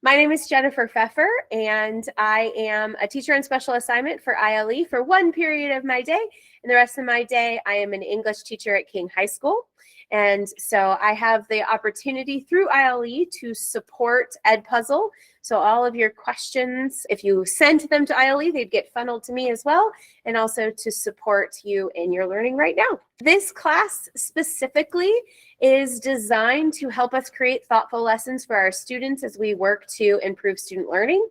My name is Jennifer Pfeffer, and I am a teacher on special assignment for ILE for one period of my day. And the rest of my day, I am an English teacher at King High School. And so I have the opportunity through ILE to support Edpuzzle. So all of your questions, if you send them to ILE, they'd get funneled to me as well, and also to support you in your learning right now. This class specifically is designed to help us create thoughtful lessons for our students as we work to improve student learning.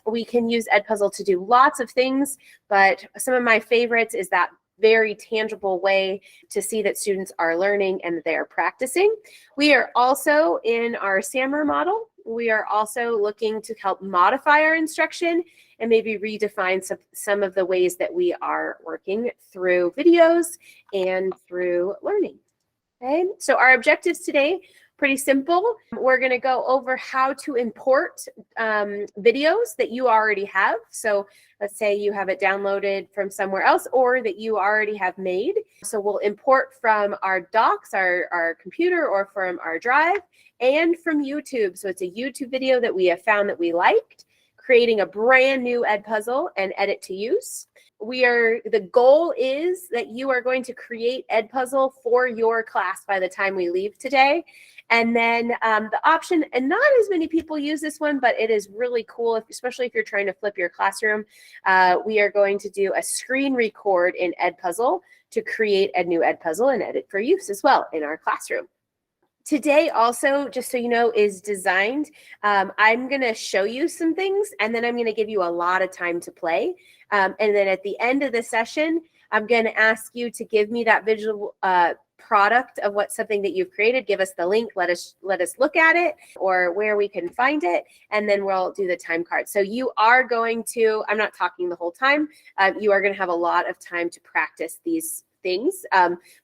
We can use Edpuzzle to do lots of things, but some of my favorites is that very tangible way to see that students are learning and that they are practicing. We are also in our SAMR model. We are also looking to help modify our instruction and maybe redefine some of the ways that we are working through videos and through learning. Okay, so our objectives today, pretty simple. We're going to go over how to import videos that you already have. So let's say you have it downloaded from somewhere else or that you already have made. So we'll import from our docs, our computer, or from our drive, and from YouTube. So it's a YouTube video that we have found that we liked, creating a brand new Edpuzzle and edit to use. The goal is that you are going to create Edpuzzle for your class by the time we leave today. And then the option, and not as many people use this one, but it is really cool, especially if you're trying to flip your classroom. We are going to do a screen record in Edpuzzle to create a new Edpuzzle and edit for use as well in our classroom. Today also, just so you know, is designed. I'm going to show you some things, and then I'm going to give you a lot of time to play. And then at the end of the session, I'm going to ask you to give me that visual product of something that you've created. Give us the link. Let us look at it or where we can find it, and then we'll do the time card. So you are going to, I'm not talking the whole time, you are going to have a lot of time to practice these things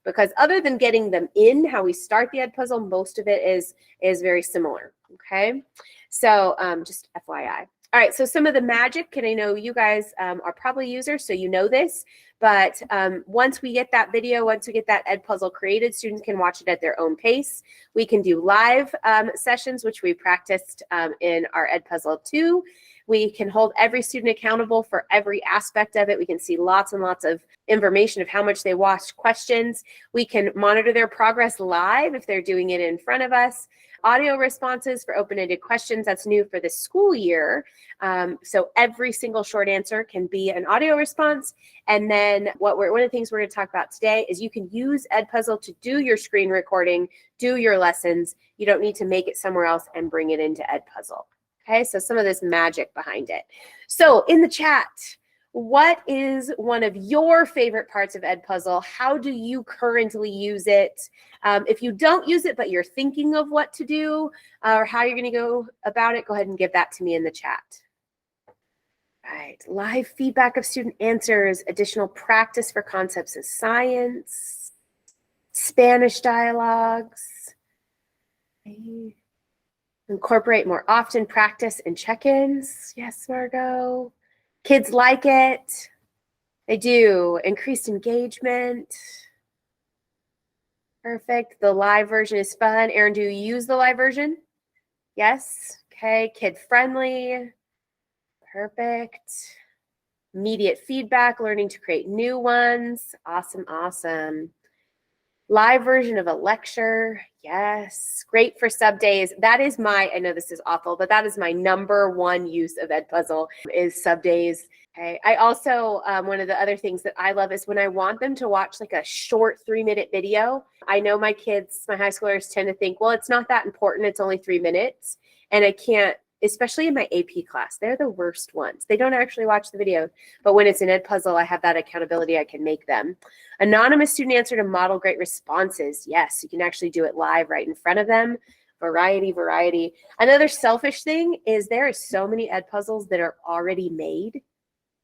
because other than getting them in, how we start the Edpuzzle, most of it is very similar. Okay, so just FYI. All right, so some of the magic, and I know you guys are probably users, so you know this, but once we get that video, once we get that Edpuzzle created, students can watch it at their own pace. We can do live sessions, which we practiced in our Edpuzzle 2. We can hold every student accountable for every aspect of it. We can see lots and lots of information of how much they watched questions. We can monitor their progress live if they're doing it in front of us. Audio responses for open-ended questions, that's new for the school year. So every single short answer can be an audio response. And then one of the things we're going to talk about today is you can use Edpuzzle to do your screen recording, do your lessons. You don't need to make it somewhere else and bring it into Edpuzzle. Okay, so some of this magic behind it. So in the chat, what is one of your favorite parts of Edpuzzle? How do you currently use it? If you don't use it, but you're thinking of what to do or how you're going to go about it, go ahead and give that to me in the chat. All right, live feedback of student answers, additional practice for concepts of science, Spanish dialogues. Okay. Incorporate more often practice and check-ins. Yes, Margot. Kids like it. They do. Increased engagement. Perfect. The live version is fun. Erin, do you use the live version? Yes. Okay. Kid-friendly. Perfect. Immediate feedback, learning to create new ones. Awesome, awesome. Live version of a lecture. Yes. Great for sub days. That is I know this is awful, but that is my #1 use of Edpuzzle is sub days. Okay. I also, one of the other things that I love is when I want them to watch like a short 3-minute video. I know my kids, my high schoolers tend to think, well, it's not that important. It's only 3 minutes. And I can't, especially in my AP class, they're the worst ones. They don't actually watch the video, but when it's an Edpuzzle, I have that accountability. I can make them. Anonymous student answer to model great responses. Yes, you can actually do it live right in front of them. Variety, variety. Another selfish thing is there are so many Edpuzzles that are already made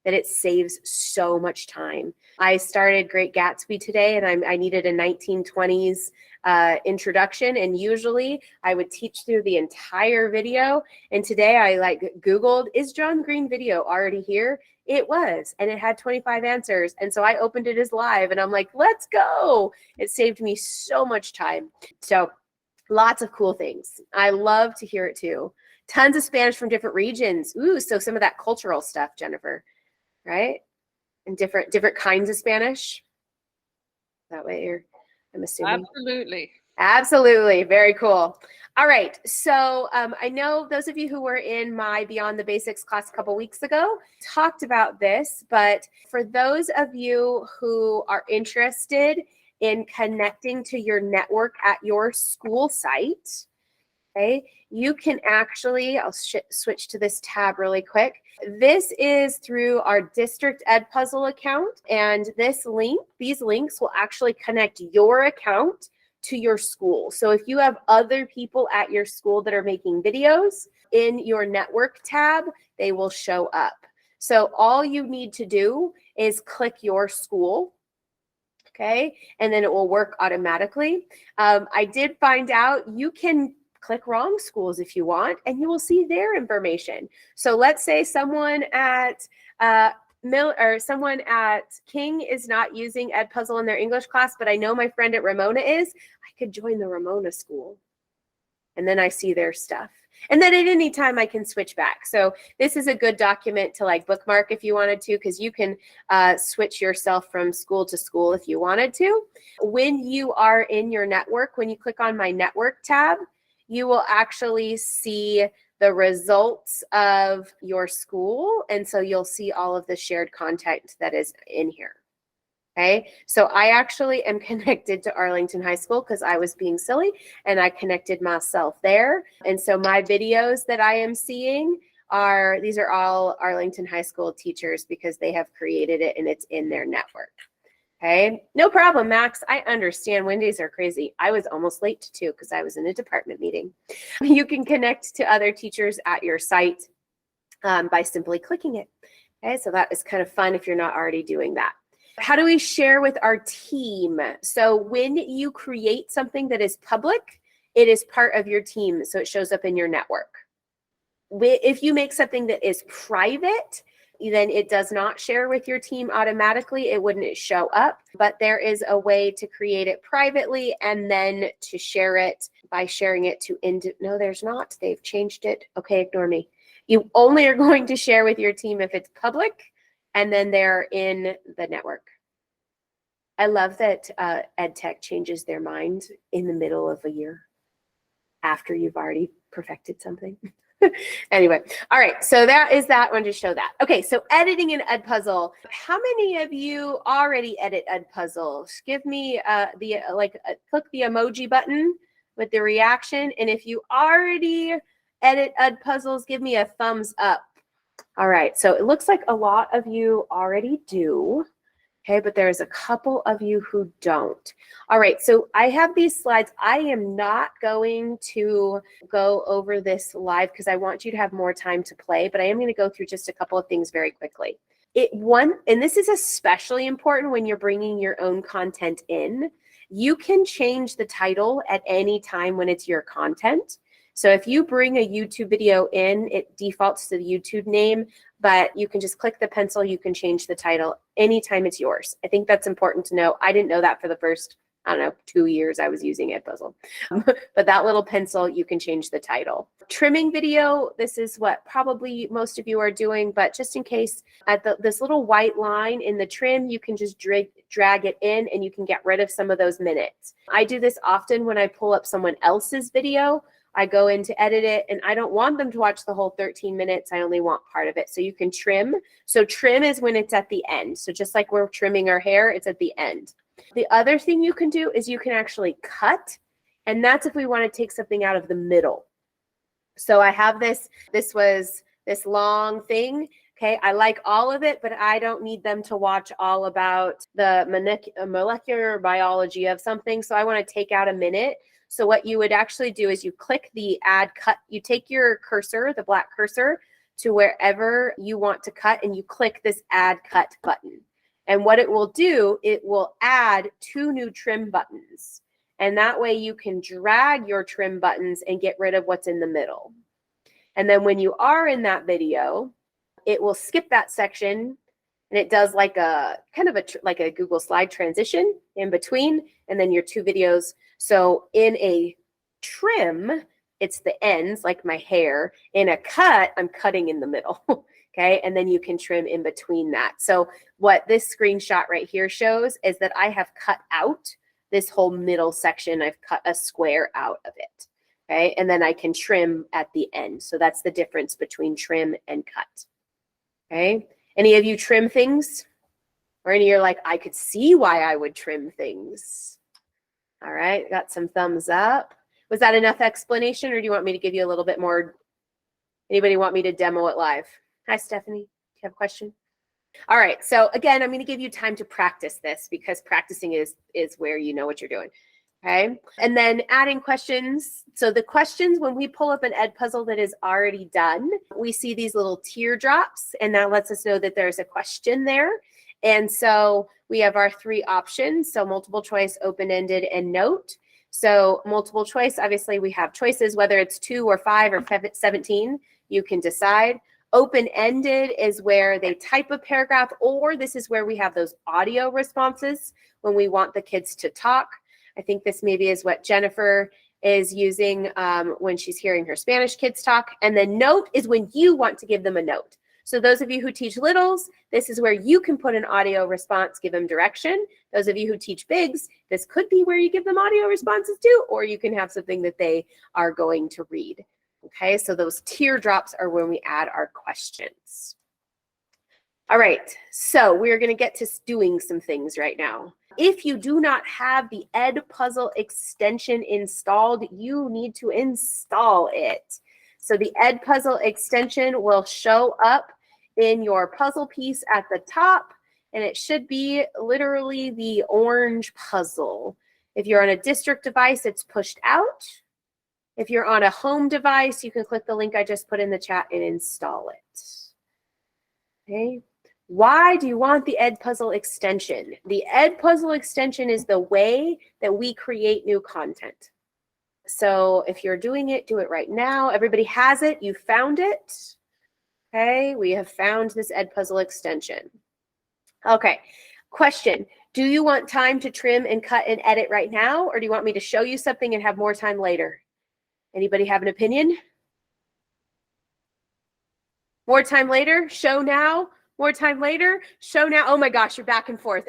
that it saves so much time. I started Great Gatsby today, and I needed a 1920s introduction, and usually I would teach through the entire video, and today I Googled, is John Green video already here? It was, and it had 25 answers, and so I opened it as live, and I'm like, let's go. It saved me so much time. So Lots of cool things. I love to hear it too. Tons of Spanish from different regions. Ooh, so some of that cultural stuff, Jennifer, right? And different kinds of Spanish. That way I'm assuming. Absolutely. Absolutely. Very cool. All right. So I know those of you who were in my Beyond the Basics class a couple weeks ago talked about this, but for those of you who are interested in connecting to your network at your school site, okay, you can actually, I'll switch to this tab really quick. This is through our district Edpuzzle account, and these links will actually connect your account to your school. So if you have other people at your school that are making videos, in your network tab, they will show up. So all you need to do is click your school, okay, and then it will work automatically. I did find out you can click wrong schools if you want, and you will see their information. So let's say someone at someone at King is not using Edpuzzle in their English class, but I know my friend at Ramona is. I could join the Ramona school, and then I see their stuff. And then at any time I can switch back. So this is a good document to like bookmark if you wanted to, because you can switch yourself from school to school if you wanted to. When you are in your network, when you click on my network tab, you will actually see the results of your school. And so you'll see all of the shared content that is in here. Okay, so I actually am connected to Arlington High School because I was being silly and I connected myself there. And so my videos that I am seeing these are all Arlington High School teachers because they have created it and it's in their network. Okay, no problem, Max. I understand Wednesdays are crazy. I was almost late too because I was in a department meeting. You can connect to other teachers at your site by simply clicking it. Okay, so that is kind of fun if you're not already doing that. How do we share with our team? So when you create something that is public, it is part of your team, so it shows up in your network. If you make something that is private, then it does not share with your team automatically. It wouldn't show up, but there is a way to create it privately and then to share it by sharing it to no, there's not. They've changed it. Okay, ignore me. You only are going to share with your team if it's public, and then they're in the network. I love that EdTech changes their mind in the middle of a year after you've already perfected something. Anyway, all right, so that is that one to show that. Okay, so editing in Edpuzzle. How many of you already edit Edpuzzle? Give me click the emoji button with the reaction, and if you already edit Edpuzzles, give me a thumbs up. All right, so it looks like a lot of you already do, okay, but there's a couple of you who don't. All right, so I have these slides. I am not going to go over this live because I want you to have more time to play, but I am going to go through just a couple of things very quickly. And this is especially important when you're bringing your own content in. You can change the title at any time when it's your content. So if you bring a YouTube video in, it defaults to the YouTube name, but you can just click the pencil. You can change the title anytime it's yours. I think that's important to know. I didn't know that for the first, 2 years I was using Edpuzzle. But that little pencil, you can change the title. Trimming video, this is what probably most of you are doing, but just in case, at this little white line in the trim, you can just drag it in and you can get rid of some of those minutes. I do this often when I pull up someone else's video. I go in to edit it, and I don't want them to watch the whole 13 minutes. I only want part of it. So you can trim. So trim is when it's at the end. So just like we're trimming our hair, it's at the end. The other thing you can do is you can actually cut, and that's if we want to take something out of the middle. So I have this was this long thing. Okay, I like all of it, but I don't need them to watch all about the molecular biology of something. So I want to take out a minute. So what you would actually do is you click the add cut. You take your cursor, the black cursor, to wherever you want to cut, and you click this add cut button. And what it will do, it will add 2 new trim buttons. And that way you can drag your trim buttons and get rid of what's in the middle. And then when you are in that video, it will skip that section, and it does like a kind of like a Google slide transition in between, and then your 2 videos. So in a trim, it's the ends, like my hair. In a cut, I'm cutting in the middle. Okay, and then you can trim in between that. So what this screenshot right here shows is that I have cut out this whole middle section. I've cut a square out of it. Okay, and then I can trim at the end. So that's the difference between trim and cut. Okay, any of you trim things? Or any of you are like, I could see why I would trim things. All right, got some thumbs up. Was that enough explanation, or do you want me to give you a little bit more? Anybody want me to demo it live? Hi, Stephanie. Do you have a question? All right. So again, I'm going to give you time to practice this because practicing is where you know what you're doing. Okay. And then adding questions. So the questions, when we pull up an Edpuzzle that is already done, we see these little teardrops, and that lets us know that there's a question there. And so we have our 3 options. So multiple choice, open-ended, and note. So multiple choice, obviously we have choices, whether it's 2 or 5 or 17, you can decide. Open-ended is where they type a paragraph, or this is where we have those audio responses when we want the kids to talk. I think this maybe is what Jennifer is using when she's hearing her Spanish kids talk. And then note is when you want to give them a note. So those of you who teach littles, this is where you can put an audio response, give them direction. Those of you who teach bigs, this could be where you give them audio responses too, or you can have something that they are going to read. Okay, so those teardrops are when we add our questions. All right, so we're going to get to doing some things right now. If you do not have the Edpuzzle extension installed, you need to install it. So the Edpuzzle extension will show up in your puzzle piece at the top, and it should be literally the orange puzzle. If you're on a district device, it's pushed out. If you're on a home device, you can click the link I just put in the chat and install it. Okay. Why do you want the Edpuzzle extension? The Edpuzzle extension is the way that we create new content. So if you're doing it, do it right now. Everybody has it. You found it. Okay. We have found this Edpuzzle extension. Okay. Question. Do you want time to trim and cut and edit right now, or do you want me to show you something and have more time later? Anybody have an opinion? More time later, show now, more time later, show now. Oh my gosh, you're back and forth.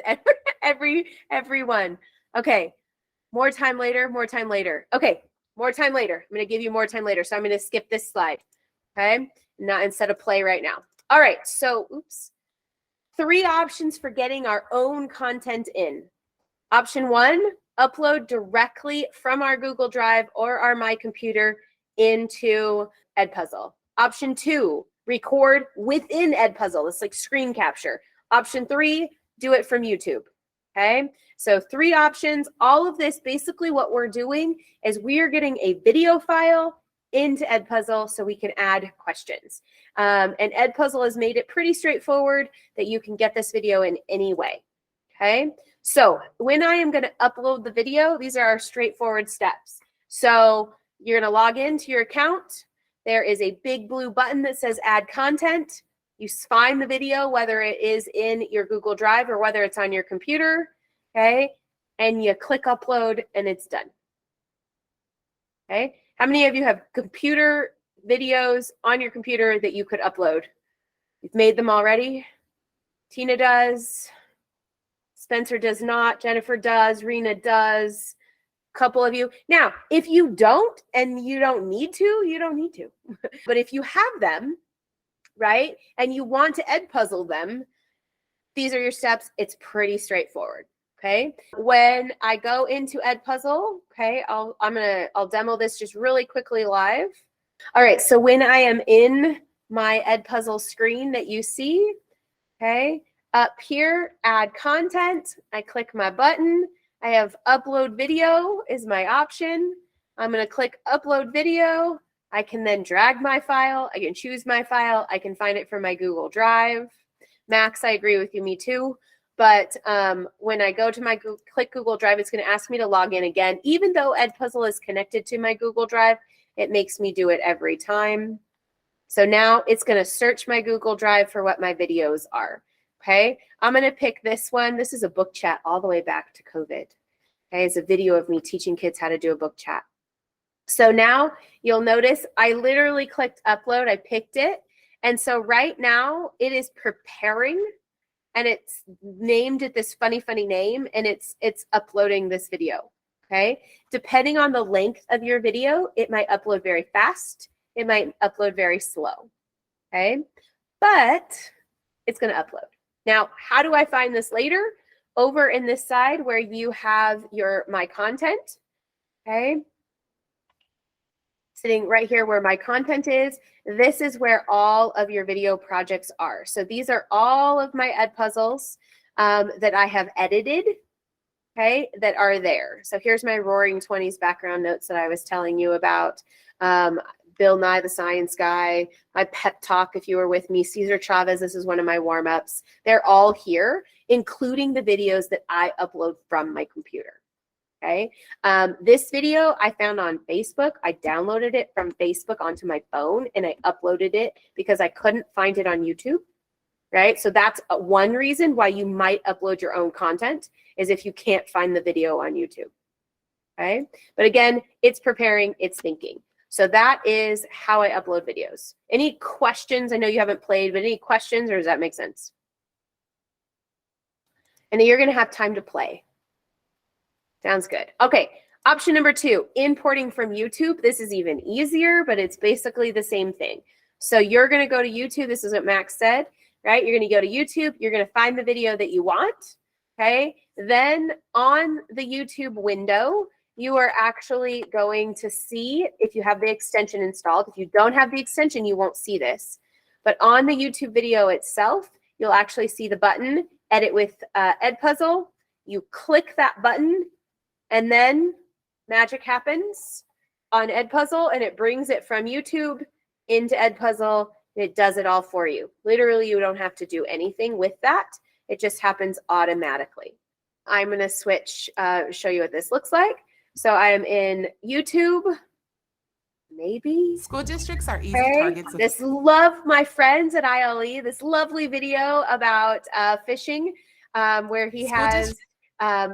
Everyone. Okay, more time later, more time later. Okay, more time later. I'm gonna give you more time later. So I'm gonna skip this slide, okay? Not instead of play right now. All right, so, oops. 3 options for getting our own content in. Option 1, upload directly from our Google Drive or our My Computer into Edpuzzle. Option 2, record within Edpuzzle. It's like screen capture. Option 3, do it from YouTube. Okay, so 3 options. All of this, basically what we're doing is we are getting a video file into Edpuzzle so we can add questions. And Edpuzzle has made it pretty straightforward that you can get this video in any way. Okay, so when I am going to upload the video, these are our straightforward steps. So you're going to log into your account. There is a big blue button that says add content. You find the video, whether it is in your Google Drive or whether it's on your computer, okay? And you click upload and it's done, okay? How many of you have computer videos on your computer that you could upload? You've made them already? Tina does. Spencer does not. Jennifer does. Rena does. A couple of you. Now, if you don't and you don't need to, you don't need to. But if you have them, right, and you want to Edpuzzle them, these are your steps. It's pretty straightforward. Okay. When I go into Edpuzzle, okay, I'll demo this just really quickly live. All right. So when I am in my Edpuzzle screen that you see, okay, up here, add content. I click my button. I have upload video is my option. I'm going to click upload video. I can then drag my file. I can choose my file. I can find it from my Google Drive. Max, I agree with you, me too. But when I go to my click Google Drive, it's going to ask me to log in again. Even though Edpuzzle is connected to my Google Drive, it makes me do it every time. So now it's going to search my Google Drive for what my videos are. Okay, I'm going to pick this one. This is a book chat all the way back to COVID. Okay, it's a video of me teaching kids how to do a book chat. So now you'll notice I literally clicked upload, I picked it. And so right now it is preparing, and it's named it this funny name, and it's uploading this video. Okay. Depending on the length of your video, it might upload very fast. It might upload very slow. Okay. But it's going to upload. Now, how do I find this later? Over in this side where you have your my content. Okay. Sitting right here where my content is, this is where all of your video projects are. So these are all of my Edpuzzles that I have edited, okay, that are there. So here's my Roaring 20s background notes that I was telling you about. Bill Nye, the Science Guy, my pep talk, if you were with me, Cesar Chavez, this is one of my warm-ups. They're all here, including the videos that I upload from my computer. Okay. This video I found on Facebook. I downloaded it from Facebook onto my phone and I uploaded it because I couldn't find it on YouTube. Right. So that's one reason why you might upload your own content, is if you can't find the video on YouTube. Okay. But again, it's preparing, it's thinking. So that is how I upload videos. Any questions? I know you haven't played, but any questions, or does that make sense? And then you're going to have time to play. Sounds good. Okay, option number 2, importing from YouTube. This is even easier, but it's basically the same thing. So you're going to go to YouTube. This is what Max said, right? You're going to go to YouTube. You're going to find the video that you want, okay? Then on the YouTube window, you are actually going to see if you have the extension installed. If you don't have the extension, you won't see this. But on the YouTube video itself, you'll actually see the button, Edit with Edpuzzle. You click that button, and then magic happens on Edpuzzle, and it brings it from YouTube into Edpuzzle. It does it all for you. Literally, you don't have to do anything with that. It just happens automatically. I'm going to switch, show you what this looks like. So I am in YouTube. Maybe. School districts are easy targets. This love my friends at ILE, this lovely video about fishing, where he has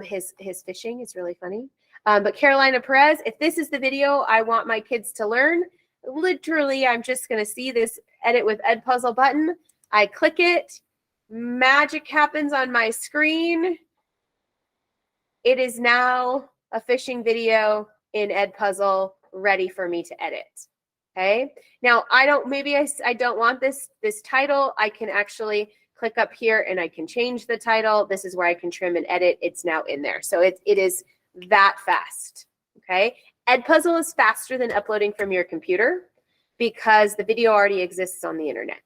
his fishing is really funny. But Carolina Perez, if this is the video I want my kids to learn, literally I'm just going to see this Edit with Edpuzzle button. I click it. Magic happens on my screen. It is now a fishing video in Edpuzzle ready for me to edit. Okay. Now I don't want this title. I can actually click up here and I can change the title. This is where I can trim and edit. It's now in there. So it is that fast. Okay. Edpuzzle is faster than uploading from your computer because the video already exists on the internet.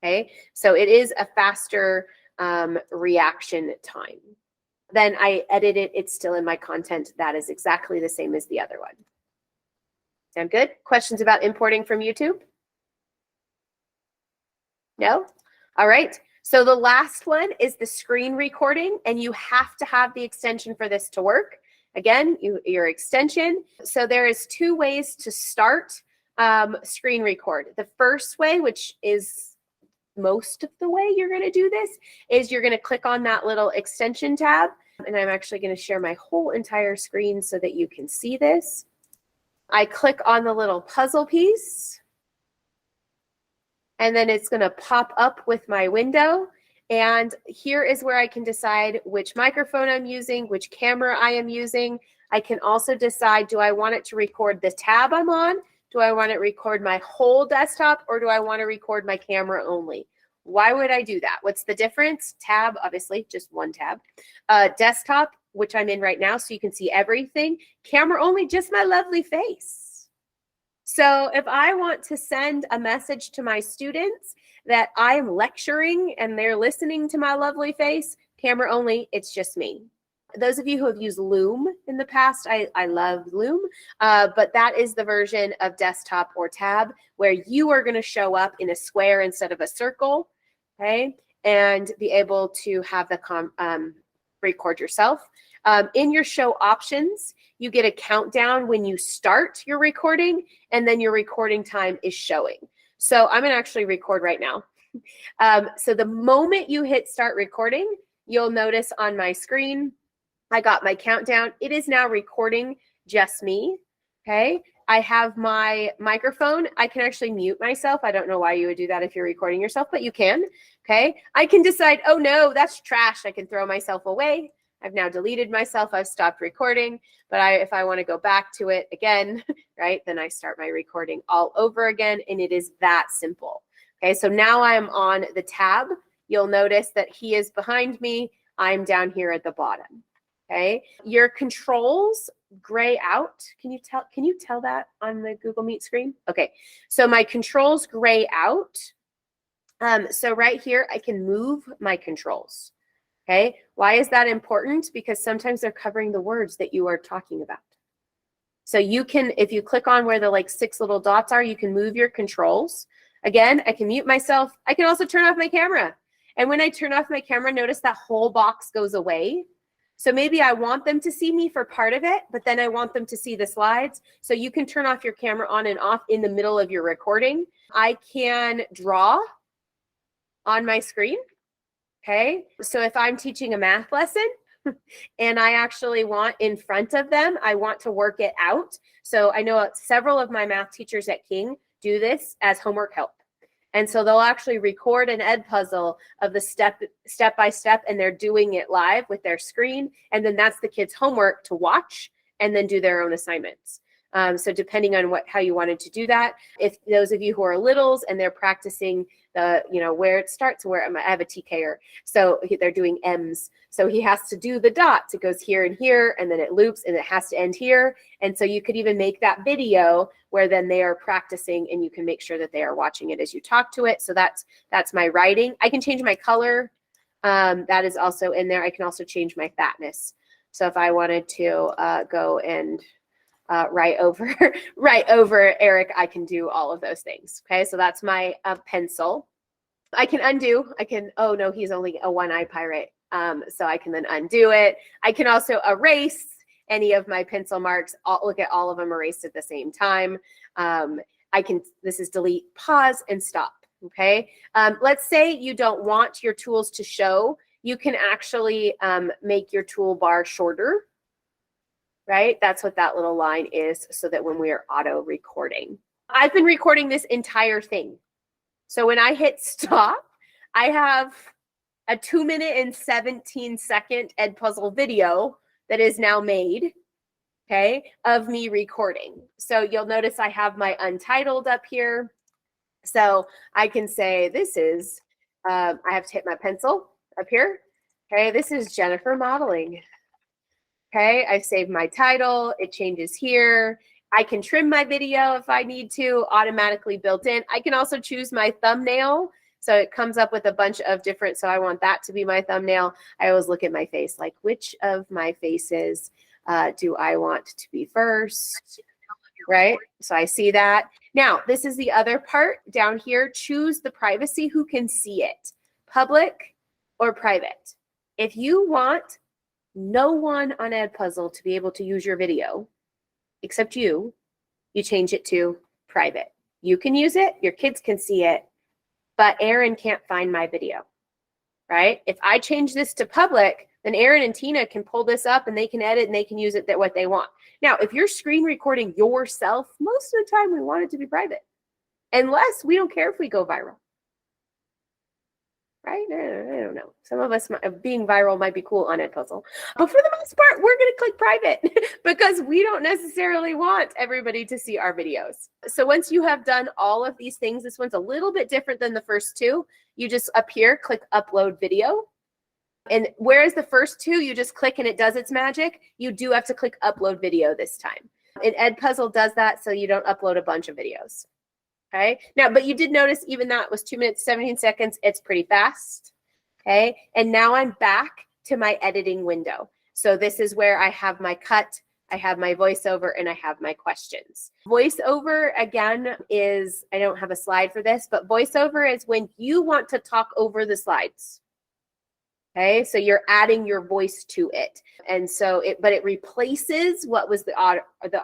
Okay. So it is a faster reaction time. Then I edit it. It's still in my content. That is exactly the same as the other one. Sound good? Questions about importing from YouTube? No? All right. So the last one is the screen recording, and you have to have the extension for this to work. Again, your extension. So there is 2 ways to start screen record. The first way, which is most of the way you're going to do this, is you're going to click on that little extension tab. And I'm actually going to share my whole entire screen so that you can see this. I click on the little puzzle piece, and then it's going to pop up with my window. And here is where I can decide which microphone I'm using, which camera I am using. I can also decide, do I want it to record the tab I'm on? Do I want to record my whole desktop, or do I want to record my camera only? Why would I do that? What's the difference? Tab, obviously, just one tab. Desktop, which I'm in right now, so you can see everything. Camera only, just my lovely face. So if I want to send a message to my students that I'm lecturing and they're listening to my lovely face, camera only, it's just me. Those of you who have used Loom in the past, I love Loom, but that is the version of desktop or tab where you are going to show up in a square instead of a circle, okay, and be able to have the record yourself. In your show options, you get a countdown when you start your recording, and then your recording time is showing. So I'm going to actually record right now. So the moment you hit start recording, you'll notice on my screen, I got my countdown. It is now recording just me. Okay. I have my microphone. I can actually mute myself. I don't know why you would do that if you're recording yourself, but you can. Okay. I can decide, oh no, that's trash. I can throw myself away. I've now deleted myself. I've stopped recording. But if I want to go back to it again, right, then I start my recording all over again. And it is that simple. Okay. So now I'm on the tab. You'll notice that he is behind me. I'm down here at the bottom. Okay. Your controls gray out. Can you tell that on the Google Meet screen? Okay. So my controls gray out. So right here, I can move my controls. Okay. Why is that important? Because sometimes they're covering the words that you are talking about. So you can, if you click on where the like 6 little dots are, you can move your controls. Again, I can mute myself. I can also turn off my camera. And when I turn off my camera, notice that whole box goes away. So maybe I want them to see me for part of it, but then I want them to see the slides. So you can turn off your camera on and off in the middle of your recording. I can draw on my screen. Okay. So if I'm teaching a math lesson and I actually want in front of them, I want to work it out. So I know several of my math teachers at King do this as homework help. And so they'll actually record an Edpuzzle of the step by step, and they're doing it live with their screen. And then that's the kids' homework to watch and then do their own assignments. So depending on how you wanted to do that, if those of you who are littles and they're practicing the, where it starts, I have a TKer. So they're doing M's. So he has to do the dots. It goes here and here, and then it loops, and it has to end here. And so you could even make that video where then they are practicing, and you can make sure that they are watching it as you talk to it. So that's my writing. I can change my color. That is also in there. I can also change my fatness. So if I wanted to go and write over Eric, I can do all of those things. Okay, so that's my pencil. I can undo. Oh no, he's only a one-eye pirate. So I can then undo it. I can also erase any of my pencil marks. Look at all of them erased at the same time. This is delete, pause, and stop. Okay. Let's say you don't want your tools to show. You can actually make your toolbar shorter. Right? That's what that little line is, so that when we are auto recording. I've been recording this entire thing. So when I hit stop, I have a 2-minute and 17-second Edpuzzle video that is now made, okay, of me recording. So you'll notice I have my untitled up here. So I can say this is, I have to hit my pencil up here. Okay, this is Jennifer modeling. Okay, I've saved my title. It changes here. I can trim my video if I need to, automatically built in. I can also choose my thumbnail. So it comes up with a bunch of different, so I want that to be my thumbnail. I always look at my face, like which of my faces do I want to be first, right? So I see that. Now, this is the other part down here. Choose the privacy, who can see it, public or private. If you want no one on Edpuzzle to be able to use your video except you change it to private. You can use it, your kids can see it, but Aaron can't find my video, right? If I change this to public, then Aaron and Tina can pull this up and they can edit and they can use it what they want. Now, if you're screen recording yourself, most of the time we want it to be private, unless we don't care if we go viral. Right? I don't know. Some of us, being viral might be cool on Edpuzzle. But for the most part, we're going to click private because we don't necessarily want everybody to see our videos. So once you have done all of these things, this one's a little bit different than the first two. You just up here, click upload video. And whereas the first two, you just click and it does its magic, you do have to click upload video this time. And Edpuzzle does that so you don't upload a bunch of videos. Okay. Now, but you did notice even that was 2 minutes, 17 seconds. It's pretty fast. Okay. And now I'm back to my editing window. So this is where I have my cut, I have my voiceover, and I have my questions. Voiceover, again, is, I don't have a slide for this, but voiceover is when you want to talk over the slides. Okay. So you're adding your voice to it. And so but it replaces what was the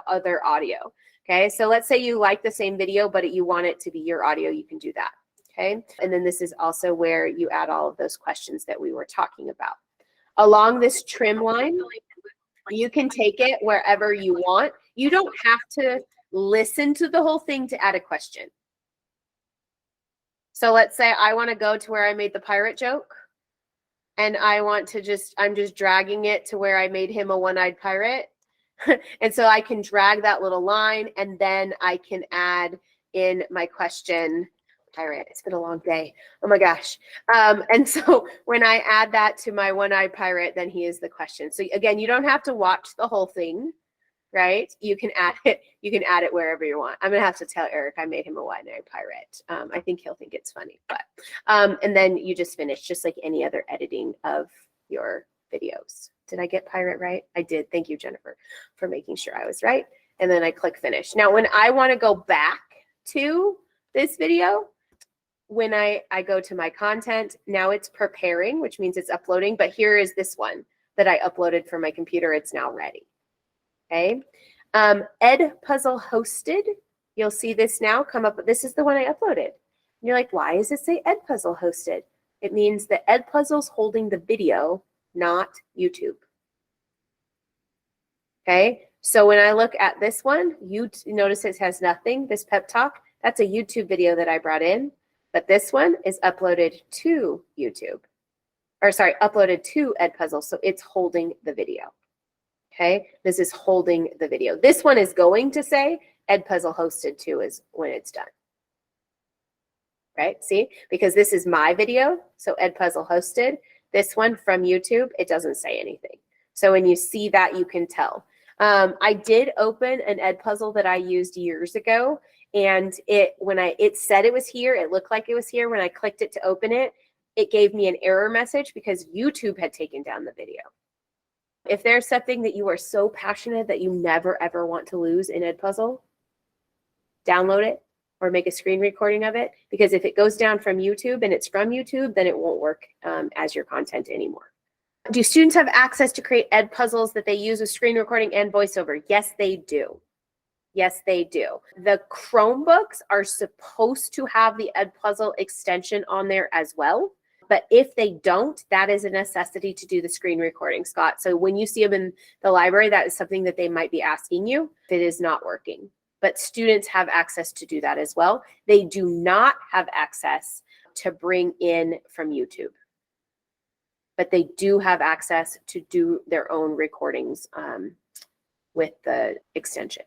other audio. Okay, so let's say you like the same video, but you want it to be your audio, you can do that. Okay, and then this is also where you add all of those questions that we were talking about. Along this trim line, you can take it wherever you want. You don't have to listen to the whole thing to add a question. So let's say I want to go to where I made the pirate joke, and I want to I'm just dragging it to where I made him a one-eyed pirate. And so I can drag that little line, and then I can add in my question, pirate. It's been a long day. Oh my gosh. And so when I add that to my one-eyed pirate, then he is the question. So again, you don't have to watch the whole thing, right? You can add it. You can add it wherever you want. I'm gonna have to tell Eric I made him a one-eyed pirate. I think he'll think it's funny, but and then you just finish, just like any other editing of your videos. Did I get pirate right? I did. Thank you, Jennifer, for making sure I was right. And then I click finish. Now, when I want to go back to this video, when I go to my content, now it's preparing, which means it's uploading. But here is this one that I uploaded from my computer. It's now ready. Okay. Edpuzzle hosted. You'll see this now come up. This is the one I uploaded. And you're like, why does it say Edpuzzle hosted? It means that Edpuzzle's holding the video, not YouTube. Okay. So when I look at this one, you notice it has nothing. This pep talk, that's a YouTube video that I brought in. But this one is uploaded to YouTube. Or sorry, uploaded to Edpuzzle. So it's holding the video. Okay, this is holding the video. This one is going to say Edpuzzle hosted to is when it's done. Right, see? Because this is my video, so Edpuzzle hosted. This one from YouTube, it doesn't say anything. So when you see that, you can tell. I did open an Edpuzzle that I used years ago, and it said it was here, it looked like it was here. When I clicked it to open it, it gave me an error message because YouTube had taken down the video. If there's something that you are so passionate that you never, ever want to lose in Edpuzzle, download it or make a screen recording of it, because if it goes down from YouTube and it's from YouTube, then it won't work as your content anymore. Do students have access to create Edpuzzles that they use with screen recording and voiceover? Yes, they do. Yes, they do. The Chromebooks are supposed to have the Edpuzzle extension on there as well. But if they don't, that is a necessity to do the screen recording, Scott. So when you see them in the library, that is something that they might be asking you if it is not working. But students have access to do that as well. They do not have access to bring in from YouTube. But they do have access to do their own recordings with the extension.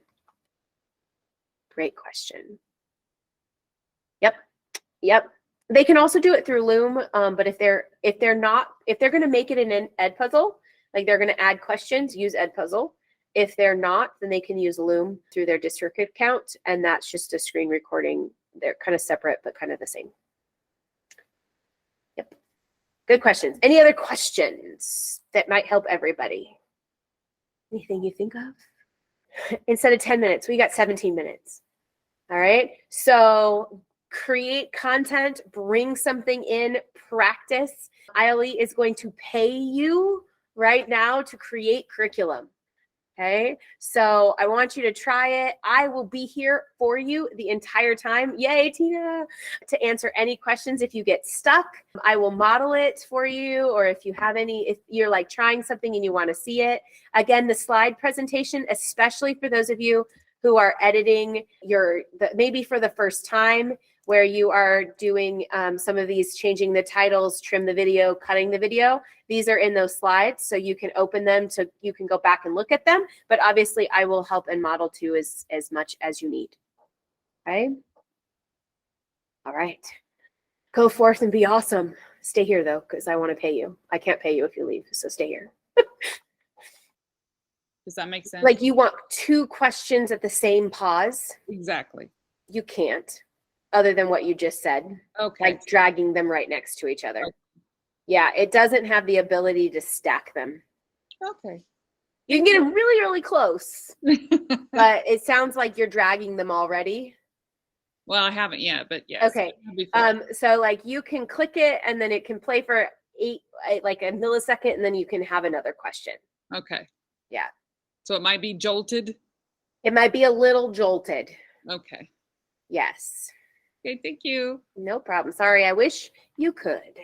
Great question. Yep. They can also do it through Loom, but if they're going to make it in Edpuzzle, like they're going to add questions, use Edpuzzle. If they're not, then they can use Loom through their district account, and that's just a screen recording. They're kind of separate, but kind of the same. Yep. Good questions. Any other questions that might help everybody? Anything you think of? Instead of 10 minutes, we got 17 minutes. All right. So create content, bring something in, practice. ILE is going to pay you right now to create curriculum. Okay, so I want you to try it. I will be here for you the entire time. Yay, Tina, to answer any questions if you get stuck. I will model it for you, or if you have any, if you're like trying something and you want to see it. Again, the slide presentation, especially for those of you who are editing maybe for the first time, where you are doing some of these, changing the titles, trim the video, cutting the video. These are in those slides, so you can open them, so you can go back and look at them. But obviously, I will help and model too as much as you need. Okay? All right. Go forth and be awesome. Stay here, though, because I want to pay you. I can't pay you if you leave, so stay here. Does that make sense? Like you want 2 questions at the same pause? Exactly. You can't, other than what you just said. Okay. Like dragging them right next to each other. Okay. Yeah, it doesn't have the ability to stack them. Okay. You can get them really, really close, but it sounds like you're dragging them already. Well, I haven't yet, but yes. Okay. So like you can click it and then it can play for like a millisecond, and then you can have another question. Okay. Yeah. So it might be jolted. It might be a little jolted. Okay. Yes. Okay, thank you. No problem. Sorry, I wish you could.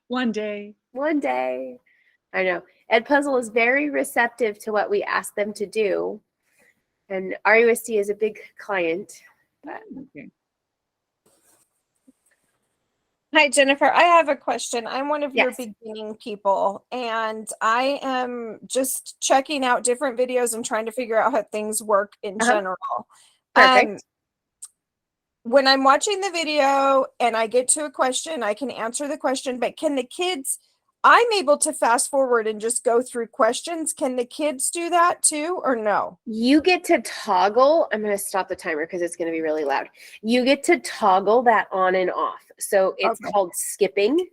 One day. One day. I know. Edpuzzle is very receptive to what we ask them to do. And RUSD is a big client. But Okay. Hi, Jennifer. I have a question. I'm one of your Yes. beginning people, and I am just checking out different videos and trying to figure out how things work in general. Perfect. When I'm watching the video and I get to a question, I can answer the question, but can the kids, I'm able to fast forward and just go through questions. Can the kids do that too, or no? You get to toggle. I'm going to stop the timer because it's going to be really loud. You get to toggle that on and off. So it's Okay. called skipping.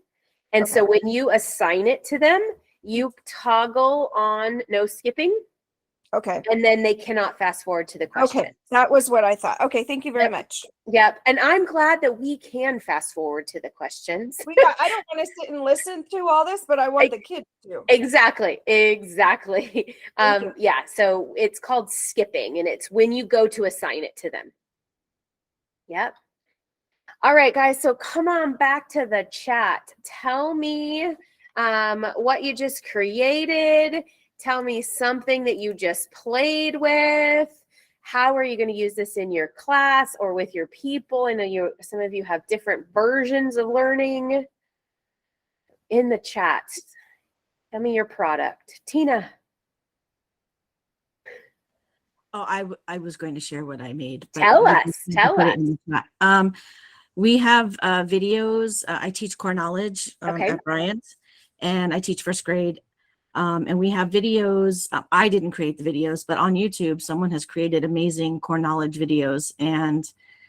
And so when you assign it to them, you toggle on no skipping, Okay. and then they cannot fast forward to the question. Okay. That was what I thought. Okay. Thank you very Yep. much. Yep. And I'm glad that we can fast forward to the questions. I don't want to sit and listen to all this, but I want the kids to. Exactly. Exactly. Thank you. Yeah. So it's called skipping, and it's when you go to assign it to them. Yep. All right, guys. So come on back to the chat. Tell me what you just created. Tell me something that you just played with. How are you going to use this in your class or with your people? I know some of you have different versions of learning. In the chat, tell me your product. Tina. Oh, I was going to share what I made. But Tell you us. can Tell put us. it in the chat. We have videos. I teach core knowledge Okay. at Bryant, and I teach first grade. And we have videos. I didn't create the videos, but on YouTube, someone has created amazing core knowledge videos. And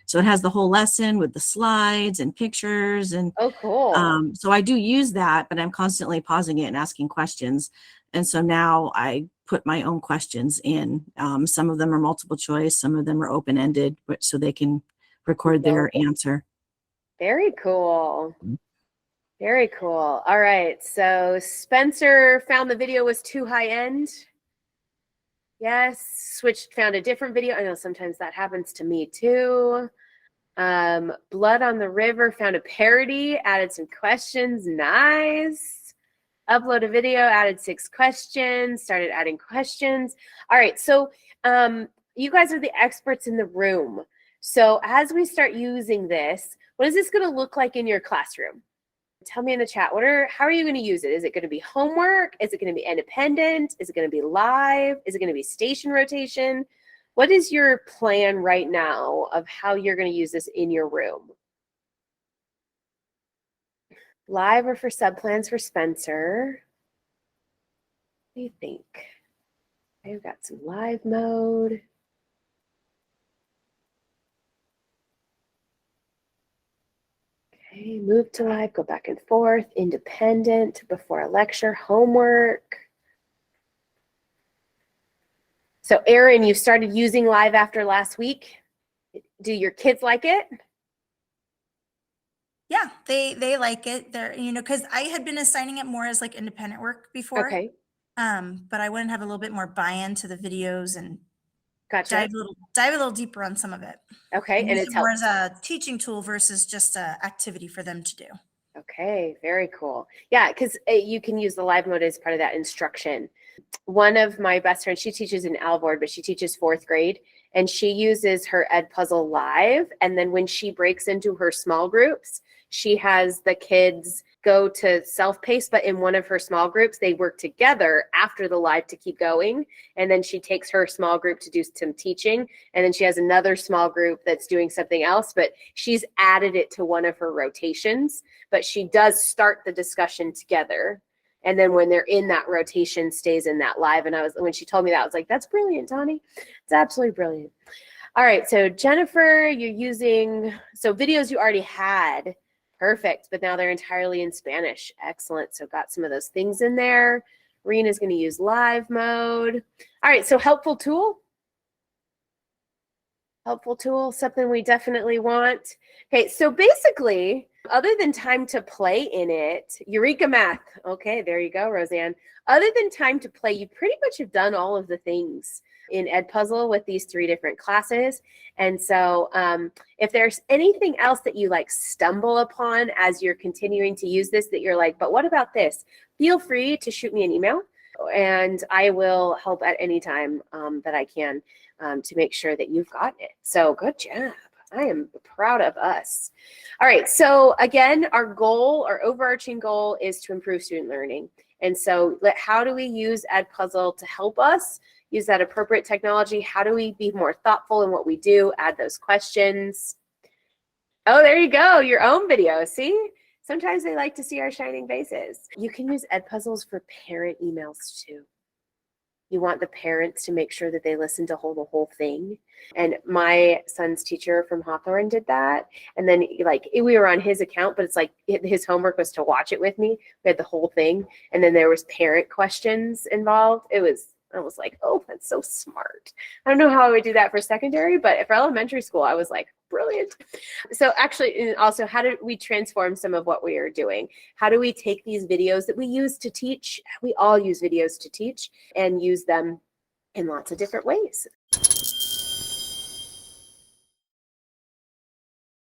so it has the whole lesson with the slides and pictures. And Oh, cool. so I do use that, but I'm constantly pausing it and asking questions. And so now I put my own questions in. Some of them are multiple choice, some of them are open-ended, but so they can record their answer. Very cool. Very cool. All right. So Spencer found the video was too high end. Yes. Found a different video. I know sometimes that happens to me too. Blood on the River found a parody, added some questions. Nice. Upload a video, added 6 questions, started adding questions. All right. So you guys are the experts in the room. So as we start using this, what is this going to look like in your classroom? Tell me in the chat. How are you going to use it? Is it going to be homework? Is it going to be independent? Is it going to be live? Is it going to be station rotation? What is your plan right now of how you're going to use this in your room? Live or for subplans for Spencer? What do you think? I've got some live mode. Okay, move to live, go back and forth, independent, before a lecture, homework. So Erin, you started using live after last week. Do your kids like it? Yeah, they like it. They're, because I had been assigning it more as like independent work before. Okay, But I wanted to have a little bit more buy-in to the videos and gotcha. dive a little deeper on some of it. Okay, and use it's it more as a teaching tool versus just a activity for them to do. Okay, very cool. Yeah, because you can use the live mode as part of that instruction. One of my best friends, she teaches in Alvord, but she teaches 4th grade, and she uses her Edpuzzle live. And then when she breaks into her small groups, she has the kids go to self-paced, but in one of her small groups, they work together after the live to keep going. And then she takes her small group to do some teaching. And then she has another small group that's doing something else, but she's added it to one of her rotations, but she does start the discussion together. And then when they're in that rotation, stays in that live. And when she told me that, I was like, that's brilliant, Tani. It's absolutely brilliant. All right. So Jennifer, you're using, so videos you already had. Perfect. But now they're entirely in Spanish. Excellent. So got some of those things in there. Rena's going to use live mode. All right. So helpful tool. Helpful tool, something we definitely want. Okay. So basically, other than time to play in it, Eureka Math. Okay. There you go, Roseanne. Other than time to play, you pretty much have done all of the things in Edpuzzle with these 3 different classes. And so if there's anything else that you like stumble upon as you're continuing to use this that you're like, but what about this? Feel free to shoot me an email and I will help at any time that I can. to make sure that you've gotten it. So good job. I am proud of us. All right. So again, our goal, our overarching goal is to improve student learning. And so how do we use Edpuzzle to help us use that appropriate technology? How do we be more thoughtful in what we do? Add those questions. Oh, there you go. Your own video. See? Sometimes they like to see our shining faces. You can use Edpuzzles for parent emails too. You want the parents to make sure that they listen to the whole thing. And my son's teacher from Hawthorne did that. And then like we were on his account, but it's like his homework was to watch it with me. We had the whole thing. And then there was parent questions involved. I was like, oh, that's so smart. I don't know how I would do that for secondary, but for elementary school, I was like, brilliant. So actually, and also, how do we transform some of what we are doing? How do we take these videos that we use to teach? We all use videos to teach and use them in lots of different ways.